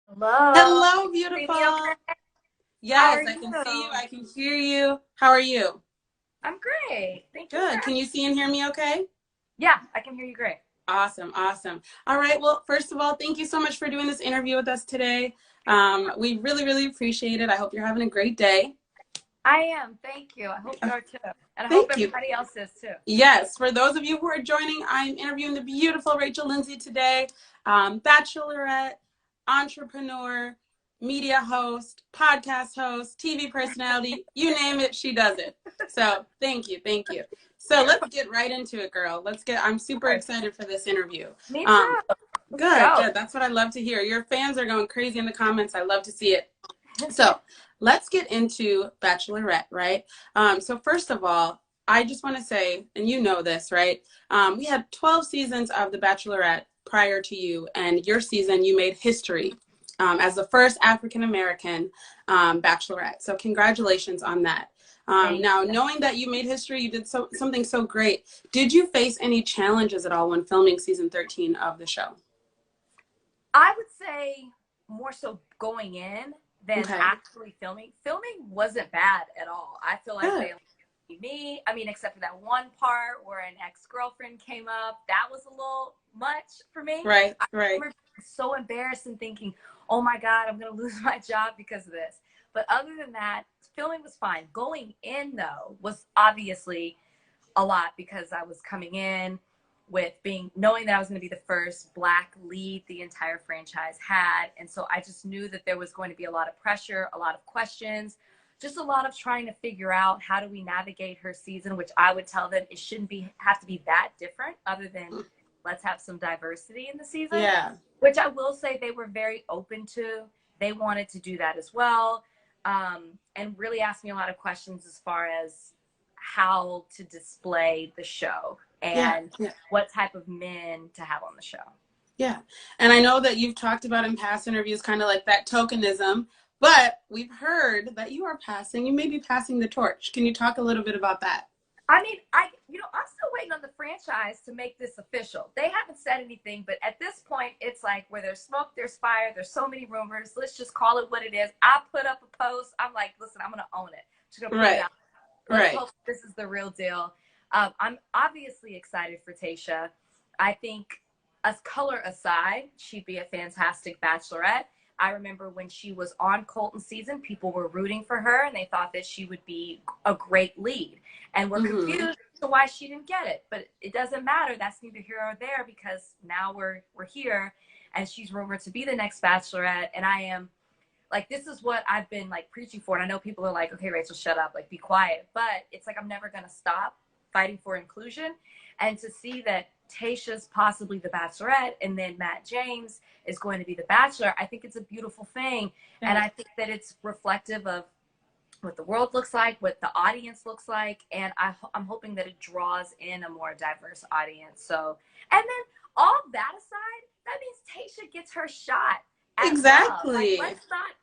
Hello. Hello, See me beautiful. okay? How Yes, are I can see you. you? I can hear you. How are you? I'm great. Thank you for Good. Can you asking. see and hear me okay? Yeah, I can hear you great. Awesome. Awesome. All right. Well, first of all, thank you so much for doing this interview with us today. We really, really appreciate it. I hope you're having a great day. I am. Thank you. I hope Uh, you are too. And I hope Thank you. everybody else is too. Yes, for those of you who are joining, I'm interviewing the beautiful Rachel Lindsay today, Bachelorette, entrepreneur, media host, podcast host, TV personality, you name it, she does it. So thank you, thank you. So let's get right into it, girl. I'm Of super course. excited for this interview. Me Um, too. Let's Good, go. good. That's what I love to hear. Your fans are going crazy in the comments. I love to see it. So let's get into Bachelorette, right? So first of all, I just want to say, and you know this, right? We had 12 seasons of The Bachelorette prior to you, and your season, you made history as the first African American Bachelorette. So congratulations on that. Thank Now, you. knowing that you made history, you did something so great. Did you face any challenges at all when filming season 13 of the show? I would say more so going in than Okay, actually filming. Filming wasn't bad at all. I feel like good. they me. I mean, except for that one part where an ex-girlfriend came up. That was a little much for me. Right, I right. remember being so embarrassed and thinking, oh my God, I'm going to lose my job because of this. But other than that, filming was fine. Going in, though, was obviously a lot because I was coming in with knowing that I was going to be the first Black lead the entire franchise had. And so I just knew that there was going to be a lot of pressure, a lot of questions, just a lot of trying to figure out how do we navigate her season, which I would tell them it shouldn't have to be that different other than let's have some diversity in the season, Yeah. which I will say they were very open to. They wanted to do that as well. And really asked me a lot of questions as far as how to display the show Yeah, and yeah, what type of men to have on the show. yeah. And I know that you've talked about in past interviews kind of like that tokenism, but we've heard that you may be passing the torch. Can you talk a little bit about that? I mean, I'm still waiting on the franchise to make this official. They haven't said anything, but at this point, it's like where there's smoke, there's fire. There's so many rumors. Let's just call it what it is. I put up a post. I'm like, listen, I'm going to own it. I'm just going to put it Right, out. Let's right. hope this is the real deal. I'm obviously excited for Tayshia. I think, as color aside, she'd be a fantastic bachelorette. I remember when she was on Colton season, people were rooting for her and they thought that she would be a great lead and were Mm-hmm. confused as to why she didn't get it. But it doesn't matter. That's neither here or there because now we're here and she's rumored to be the next bachelorette. And I am like, this is what I've been like preaching for. And I know people are like, okay, Rachel, shut up, like be quiet. But it's like, I'm never going to stop fighting for inclusion. And to see that Tayshia's possibly the bachelorette and then Matt James is going to be the bachelor, I think it's a beautiful thing. Yeah. And I think that it's reflective of what the world looks like, what the audience looks like. And I'm hoping that it draws in a more diverse audience. So, and then all that aside, that means Tayshia gets her shot at love. Like Exactly.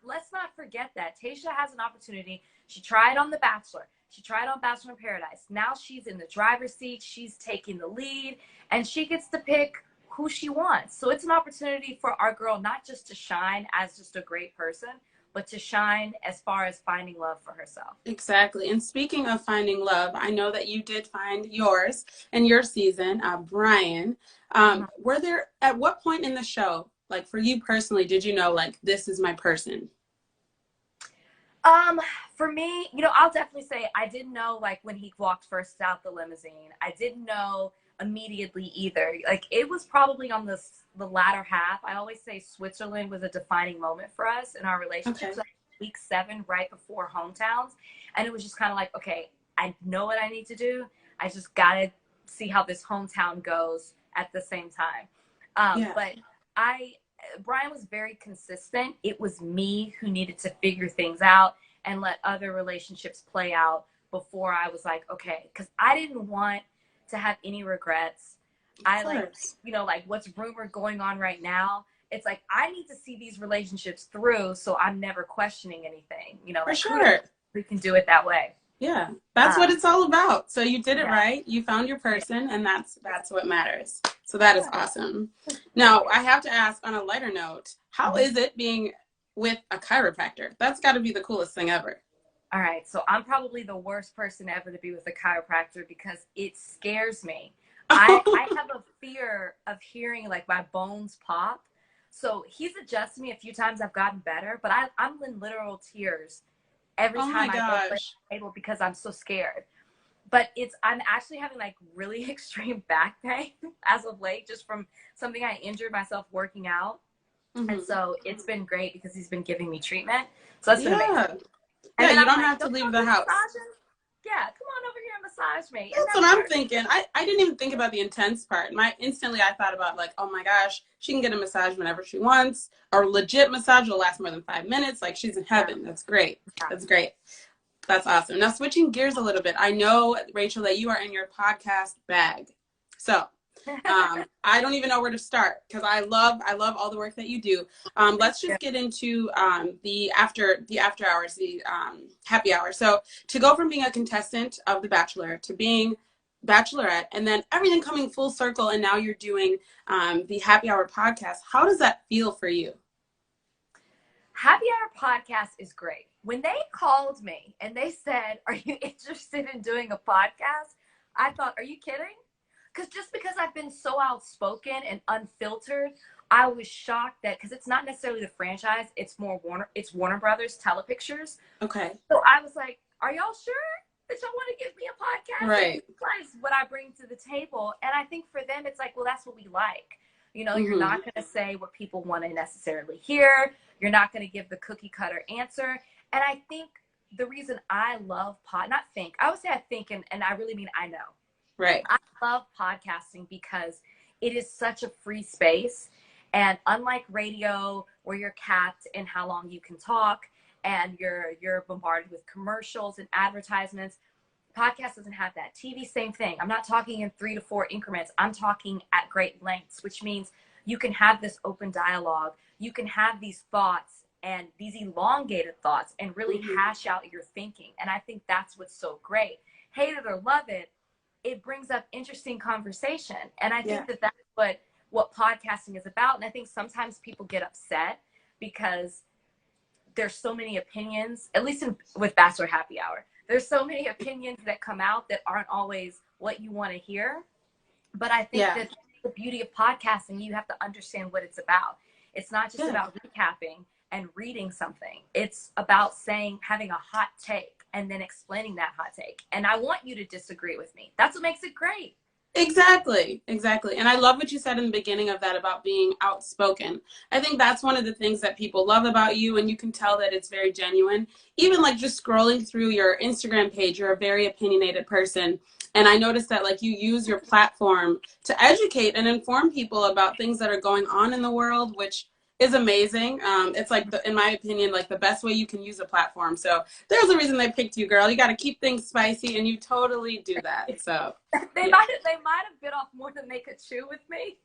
let's not forget that Tayshia has an opportunity. She tried on The Bachelor. She tried on Bachelor in Paradise. Now she's in the driver's seat. She's taking the lead, and she gets to pick who she wants. So it's an opportunity for our girl not just to shine as just a great person, but to shine as far as finding love for herself. Exactly. And speaking of finding love, I know that you did find yours in your season, Bryan. At what point in the show, like for you personally, did you know like this is my person? Um, for me, I'll definitely say I didn't know like when he walked first out the limousine. I didn't know immediately either. Like it was probably on the latter half. I always say Switzerland was a defining moment for us in our relationship. Okay. So week 7, right before hometowns, and it was just kind of like, okay, I know what I need to do. I just gotta see how this hometown goes at the same time. Yeah. But I Bryan was very consistent. It was me who needed to figure things out and let other relationships play out before I was like, okay, because I didn't want to have any regrets. Of I like, course. like what's rumored going on right now. It's like I need to see these relationships through so I'm never questioning anything. For Like sure. we can do it that way. Yeah. That's what Um, it's all about. So you did it yeah, right. You found your yeah, person, and that's what matters. So that is awesome. Now, I have to ask on a lighter note, how is it being with a chiropractor? That's got to be the coolest thing ever. All right, so I'm probably the worst person ever to be with a chiropractor because it scares me. I have a fear of hearing like my bones pop. So he's adjusted me a few times. I've gotten better, but I'm in literal tears every Oh my time I go to the gosh. table because I'm so scared. But I'm actually having like really extreme back pain as of late, just from something I injured myself working out. And so it's been great because he's been giving me treatment. So that's been amazing. And Yeah, then you I'm don't like, have to don't leave come the house. massaging? Yeah, come on over here and massage me. And That's what I'm thinking. I didn't even think about the intense part. Instantly I thought about like, oh my gosh, she can get a massage whenever she wants. Or legit massage will last more than 5 minutes. Like she's in heaven. That's great. That's great. That's awesome. Now switching gears a little bit. I know, Rachel, that you are in your podcast bag. So I don't even know where to start because I love all the work that you do. Let's just get into the after hours, the happy hour. So to go from being a contestant of The Bachelor to being Bachelorette, and then everything coming full circle, and now you're doing the happy hour podcast. How does that feel for you? Happy Hour podcast is great. When they called me and they said, "Are you interested in doing a podcast?" I thought, "Are you kidding?" Because I've been so outspoken and unfiltered, I was shocked that because it's not necessarily the franchise, it's Warner Brothers Telepictures. Okay. So I was like, "Are y'all sure that y'all want to give me a podcast?" Right. Realize what I bring to the table, and I think for them, it's like, well, that's what we like. You know, Mm-hmm. You're not going to say what people want to necessarily hear. You're not going to give the cookie cutter answer. And I think the reason I love I would say I think, and I really mean I know. Right. I love podcasting because it is such a free space. And unlike radio, where you're capped in how long you can talk and you're bombarded with commercials and advertisements, podcast doesn't have that. TV, same thing. I'm not talking in 3 to 4 increments. I'm talking at great lengths, which means you can have this open dialogue. You can have these thoughts and these elongated thoughts and really hash out your thinking. And I think that's what's so great. Hate it or love it, it brings up interesting conversation. And I think that that's what podcasting is about. And I think sometimes people get upset because there's so many opinions, at least with Bachelor Happy Hour. There's so many opinions that come out that aren't always what you want to hear. But I think that the beauty of podcasting, you have to understand what it's about. It's not just about recapping and reading something. It's about having a hot take and then explaining that hot take. And I want you to disagree with me. That's what makes it great. Exactly. And I love what you said in the beginning of that about being outspoken. I think that's one of the things that people love about you, and you can tell that it's very genuine. Even like just scrolling through your Instagram page, you're a very opinionated person. And I noticed that like you use your platform to educate and inform people about things that are going on in the world, which is amazing. It's like, in my opinion, like the best way you can use a platform. So there's a reason they picked you, girl. You got to keep things spicy, and you totally do that. So they might have bit off more than they could chew with me,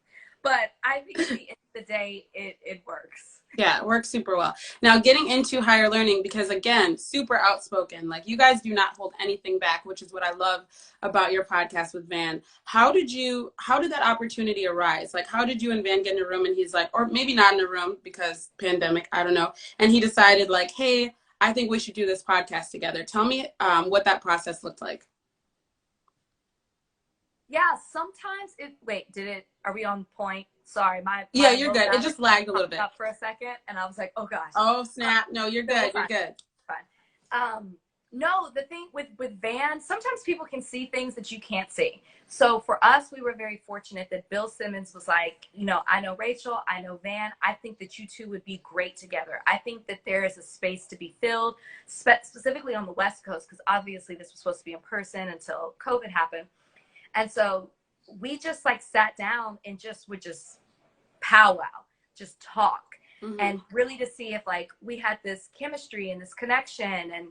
but I think at the end of the day, it works. Yeah, it works super well. Now getting into higher learning, because again, super outspoken. Like you guys do not hold anything back, which is what I love about your podcast with Van. How did that opportunity arise? Like how did you and Van get in a room and he's like, or maybe not in a room because pandemic, I don't know. And he decided like, hey, I think we should do this podcast together. Tell me what that process looked like. Yeah, sometimes are we on point? Sorry, yeah, you're good. It just lagged a little bit. Up for a second, and I was like, oh gosh. Oh snap! No, you're good. You're good. Fine. No, the thing with Van, sometimes people can see things that you can't see. So for us, we were very fortunate that Bill Simmons was like, I know Rachel, I know Van. I think that you two would be great together. I think that there is a space to be filled, specifically on the West Coast, because obviously this was supposed to be in person until COVID happened. And so we just like sat down and would just powwow, just talk, and really to see if like we had this chemistry and this connection and,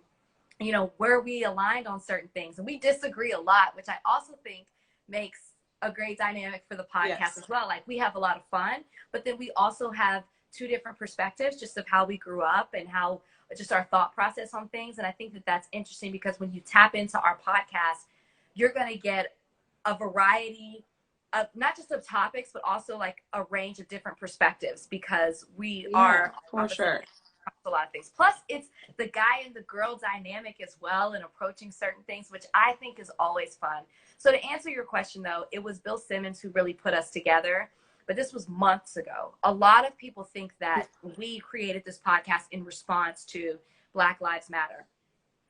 where we aligned on certain things. And we disagree a lot, which I also think makes a great dynamic for the podcast as well. Like we have a lot of fun, but then we also have 2 different perspectives just of how we grew up and how just our thought process on things. And I think that that's interesting because when you tap into our podcast, you're going to get a variety not just of topics, but also like a range of different perspectives, because we Yeah, are for sure. a lot of things. Plus, it's the guy and the girl dynamic as well, and approaching certain things, which I think is always fun. So to answer your question, though, it was Bill Simmons who really put us together, but this was months ago. A lot of people think that we created this podcast in response to Black Lives Matter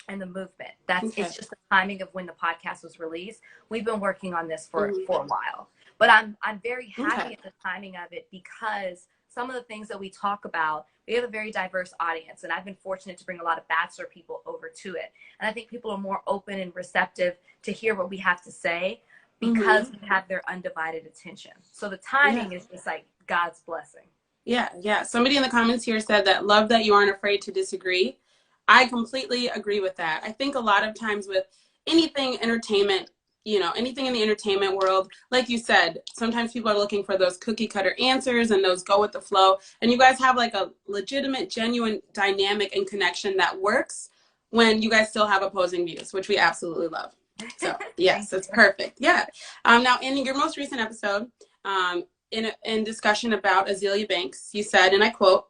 and the movement. It's just the timing of when the podcast was released. We've been working on this for a while, but I'm very happy at the timing of it, because some of the things that we talk about, we have a very diverse audience, and I've been fortunate to bring a lot of Bachelor people over to it. And I think people are more open and receptive to hear what we have to say, because we have their undivided attention. So the timing is just like God's blessing. Yeah. Somebody in the comments here said that love that you aren't afraid to disagree. I completely agree with that. I think a lot of times with anything entertainment, anything in the entertainment world, like you said, sometimes people are looking for those cookie cutter answers and those go with the flow. And you guys have like a legitimate, genuine dynamic and connection that works when you guys still have opposing views, which we absolutely love. So yes, it's perfect. Yeah. Now in your most recent episode, in discussion about Azealia Banks, you said, and I quote,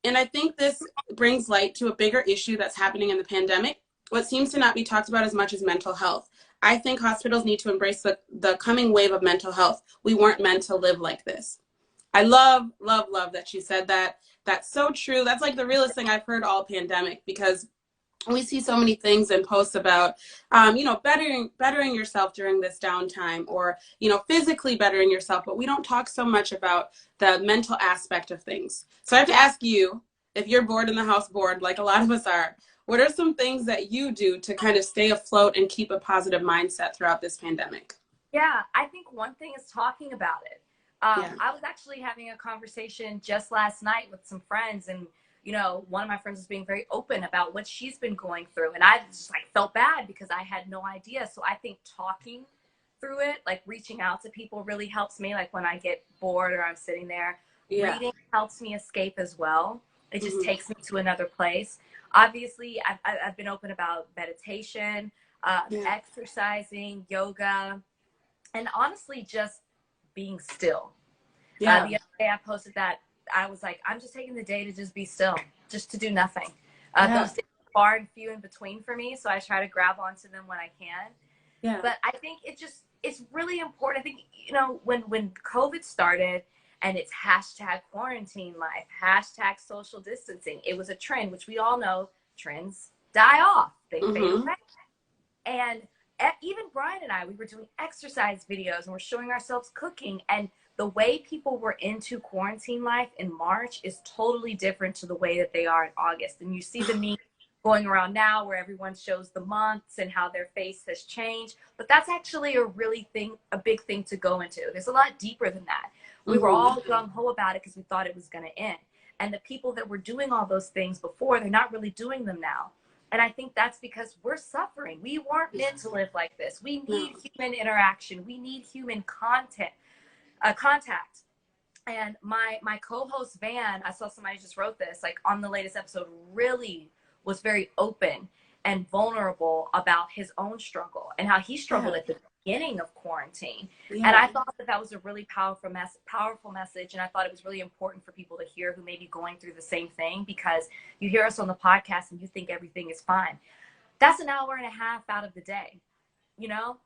and I think this brings light to a bigger issue that's happening in the pandemic, what seems to not be talked about as much as mental health. I think hospitals need to embrace the coming wave of mental health. We weren't meant to live like this. I love that you said that. That's so true. That's like the realest thing I've heard all pandemic, because we see so many things and posts about, bettering yourself during this downtime, or, physically bettering yourself, but we don't talk so much about the mental aspect of things. So I have to ask you, if you're bored in the house, bored, like a lot of us are, what are some things that you do to kind of stay afloat and keep a positive mindset throughout this pandemic? Yeah, I think one thing is talking about it. I was actually having a conversation just last night with some friends, and one of my friends was being very open about what she's been going through. And I just felt bad because I had no idea. So I think talking through it, like reaching out to people, really helps me. Like when I get bored or I'm sitting there, reading helps me escape as well. It just takes me to another place. Obviously, I've been open about meditation, exercising, yoga, and honestly, just being still. The other day I posted that I was like, I'm just taking the day to just be still, just to do nothing. Those days are far and few in between for me, so I try to grab onto them when I can. Yeah. But I think it's really important. I think, when COVID started and it's hashtag quarantine life, hashtag social distancing, it was a trend, which we all know trends die off. They fade away. And even Bryan and I, we were doing exercise videos and we're showing ourselves cooking, and the way people were into quarantine life in March is totally different to the way that they are in August. And you see the meme going around now where everyone shows the months and how their face has changed. But that's actually a big thing to go into. There's a lot deeper than that. We were all gung-ho about it because we thought it was going to end. And the people that were doing all those things before, they're not really doing them now. And I think that's because we're suffering. We weren't meant to live like this. We need human interaction. We need human contact. And my co-host Van, I saw somebody just wrote this, like on the latest episode, really was very open and vulnerable about his own struggle and how he struggled at the beginning of quarantine. And I thought that was a really powerful message. And I thought it was really important for people to hear who may be going through the same thing, because you hear us on the podcast and you think everything is fine. That's an hour and a half out of the day,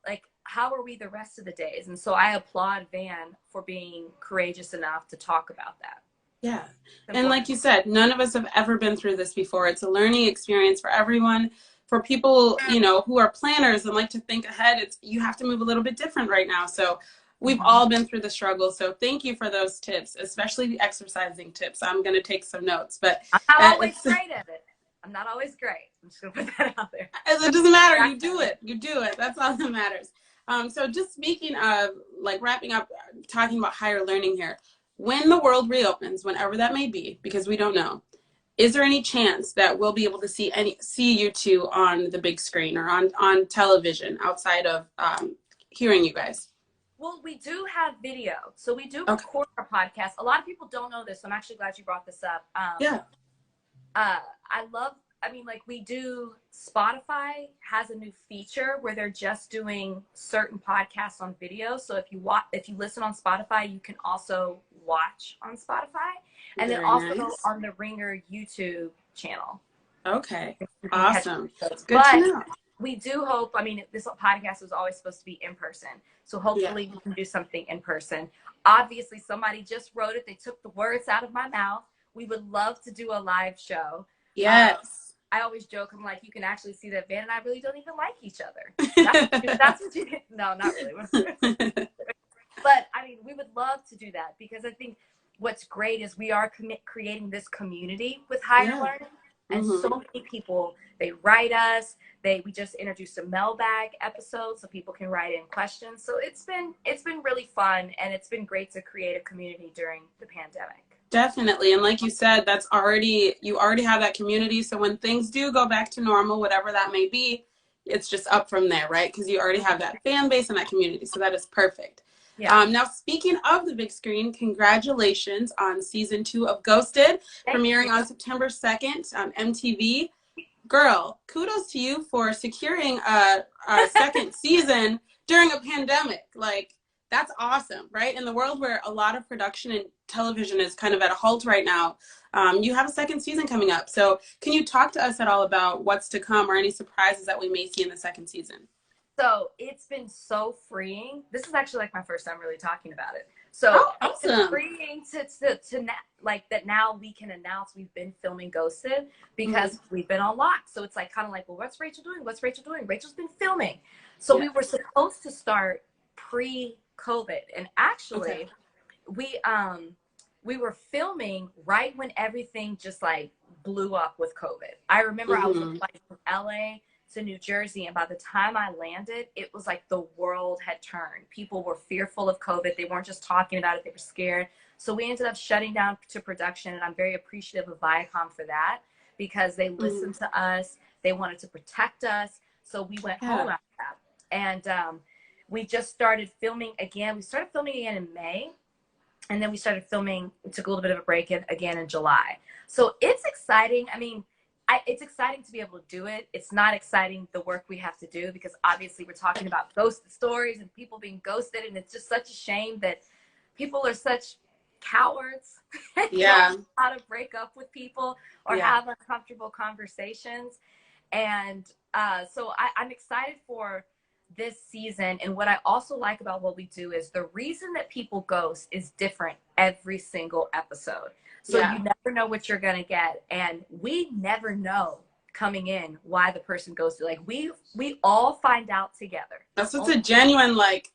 like, how are we the rest of the days? And so I applaud Van for being courageous enough to talk about that. Yeah. And like you said, none of us have ever been through this before. It's a learning experience for everyone. For people, who are planners and like to think ahead, you have to move a little bit different right now. So we've all been through the struggle. So thank you for those tips, especially the exercising tips. I'm going to take some notes, but I'm not always great at it. I'm not always great. I'm just going to put that out there. It doesn't matter. You do it. That's all that matters. So just speaking of, like, wrapping up, talking about higher learning here, when the world reopens, whenever that may be, because we don't know, is there any chance that we'll be able to see you two on the big screen or on television outside of hearing you guys? Well, we do have video. So we do record our podcast. A lot of people don't know this, so I'm actually glad you brought this up. I love I mean, like we do, Spotify has a new feature where they're just doing certain podcasts on video. So if you listen on Spotify, you can also watch on Spotify, and then Very also nice. on the Ringer YouTube channel. Okay. You can catch Awesome. episodes. Good to But know. we do hope, I mean, this podcast was always supposed to be in person. So hopefully we can do something in person. Obviously, somebody just wrote it. They took the words out of my mouth. We would love to do a live show. Yes. I always joke, I'm like, you can actually see that Van and I really don't even like each other. That's what you, no, not really. But I mean, we would love to do that because I think what's great is we are creating this community with higher learning. And so many people, they write us. We just introduced a mailbag episode so people can write in questions. So it's been really fun, and it's been great to create a community during the pandemic. Definitely. And like you said, you already have that community. So when things do go back to normal, whatever that may be, it's just up from there, right? Because you already have that fan base and that community. So that is perfect. Yeah. Now, speaking of the big screen, congratulations on season 2 of Ghosted, premiering on September 2nd on MTV. Girl, kudos to you for securing a second season during a pandemic. Like, that's awesome, right? In the world where a lot of production and television is kind of at a halt right now, you have a second season coming up. So can you talk to us at all about what's to come or any surprises that we may see in the second season? So it's been so freeing. This is actually like my first time really talking about it. So awesome. It's freeing to like that now we can announce we've been filming Ghosted because we've been on lock. So it's like kind of like, well, what's Rachel doing? What's Rachel doing? Rachel's been filming. So we were supposed to start pre-COVID, and actually we were filming right when everything just like blew up with COVID. I remember I was flying from LA to New Jersey, and by the time I landed, it was like the world had turned. People were fearful of COVID. They weren't just talking about it, they were scared. So we ended up shutting down to production, and I'm very appreciative of Viacom for that because they listened to us. They wanted to protect us. So we went home after that. And we just started filming again. We started filming again in May, and then we started filming, took a little bit of a break again in July. So it's exciting. I mean, it's exciting to be able to do it. It's not exciting the work we have to do because obviously we're talking about ghosted stories and people being ghosted, and it's just such a shame that people are such cowards. Don't know how to break up with people or have uncomfortable conversations. And so I'm excited for this season. And what I also like about what we do is the reason that people ghost is different every single episode. So you never know what you're going to get. And we never know coming in why the person ghosted. Like we all find out together. That's what's a genuine, like,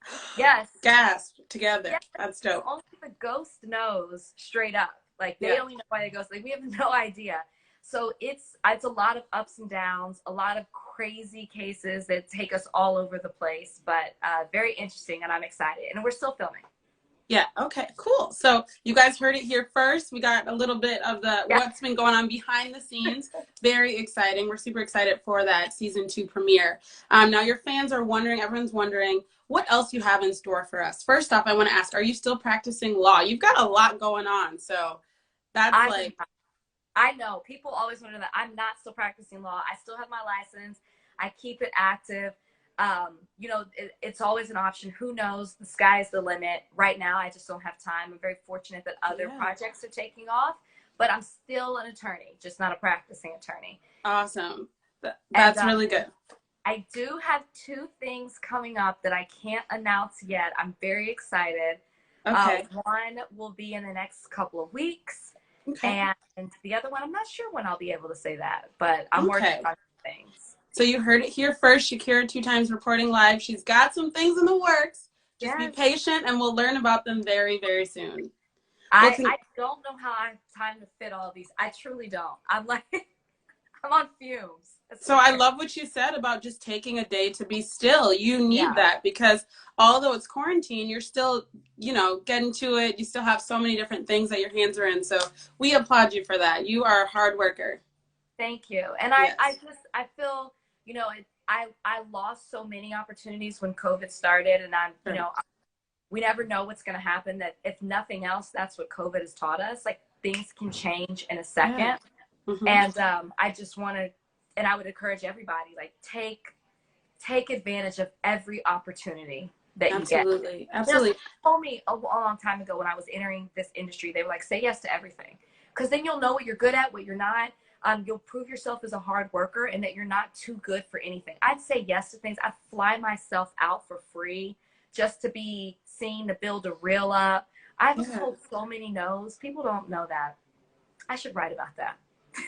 gasp together. Yes. That's dope. Only the ghost knows straight up. Like they only know why they ghost. Like we have no idea. So it's a lot of ups and downs, a lot of crazy cases that take us all over the place, but very interesting, and I'm excited. And we're still filming. Yeah. Okay, cool. So you guys heard it here first. We got a little bit of what's been going on behind the scenes. Very exciting. We're super excited for that season 2 premiere. Now your fans are wondering, everyone's wondering, what else you have in store for us. First off, I want to ask, are you still practicing law? You've got a lot going on. So that's I know people always wonder that I'm not still practicing law. I still have my license. I keep it active. You know, it's always an option. Who knows? The sky's the limit. Right now, I just don't have time. I'm very fortunate that other projects are taking off, but I'm still an attorney, just not a practicing attorney. Awesome. That's really good. I do have 2 things coming up that I can't announce yet. I'm very excited. Okay. One will be in the next couple of weeks. Okay. And the other one, I'm not sure when I'll be able to say that, but I'm working on things. So you heard it here first. Shakira 2 times reporting live. She's got some things in the works. Just be patient, and we'll learn about them very, very soon. I don't know how I have time to fit all these. I truly don't. I'm on fumes. So I love what you said about just taking a day to be still. You need that because although it's quarantine, you're still, you know, getting to it. You still have so many different things that your hands are in. So we applaud you for that. You are a hard worker. Thank you. And I feel, you know, I lost so many opportunities when COVID started, and you know, we never know what's going to happen. That if nothing else, that's what COVID has taught us. Like things can change in a second. Mm-hmm. And I just want to, and I would encourage everybody, like, take advantage of every opportunity that you get. Absolutely. Absolutely. They told me a long time ago when I was entering this industry, they were like, say yes to everything, because then you'll know what you're good at, what you're not. You'll prove yourself as a hard worker and that you're not too good for anything. I'd say yes to things. I'd fly myself out for free just to be seen, to build a reel up. I was told so many no's. People don't know that. I should write about that.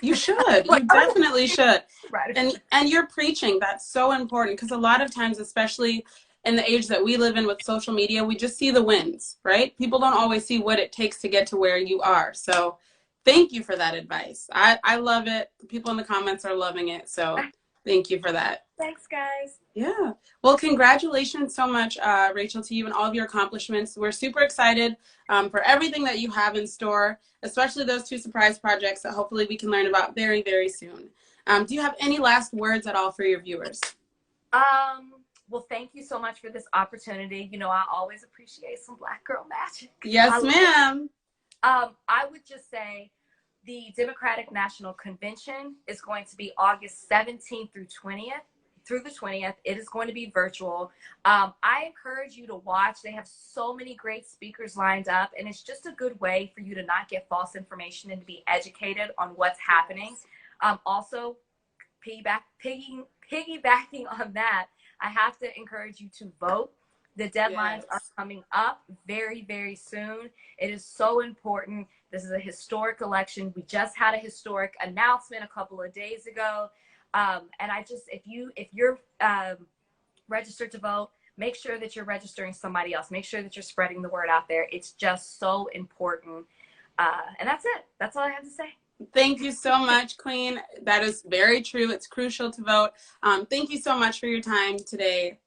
You should. You definitely should. Right. And you're preaching. That's so important, because a lot of times, especially in the age that we live in with social media, we just see the wins, right? People don't always see what it takes to get to where you are. So thank you for that advice. I love it. The people in the comments are loving it. So thank you for that. Thanks, guys. Yeah. Well, congratulations so much, Rachel, to you and all of your accomplishments. We're super excited for everything that you have in store, especially those 2 surprise projects that hopefully we can learn about very, very soon. Do you have any last words at all for your viewers? Well, thank you so much for this opportunity. You know, I always appreciate some Black girl magic. Yes, ma'am. I would just say the Democratic National Convention is going to be August 17th through the 20th. It is going to be virtual. I encourage you to watch. They have so many great speakers lined up, and it's just a good way for you to not get false information and to be educated on what's happening. Also, piggybacking on that, I have to encourage you to vote. The deadlines are coming up very, very soon. It is so important. This is a historic election. We just had a historic announcement a couple of days ago. And I just, if you're registered to vote, make sure that you're registering somebody else. Make sure that you're spreading the word out there. It's just so important. And that's it. That's all I have to say. Thank you so much, Queen. That is very true. It's crucial to vote. Thank you so much for your time today.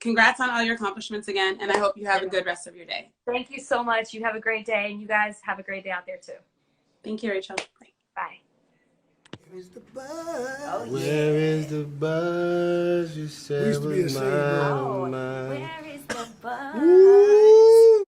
Congrats on all your accomplishments again, and I hope you have a good rest of your day. Thank you so much. You have a great day, and you guys have a great day out there too. Thank you, Rachel. Bye. Where is the buzz? Oh, Where is the buzz? You said was mine.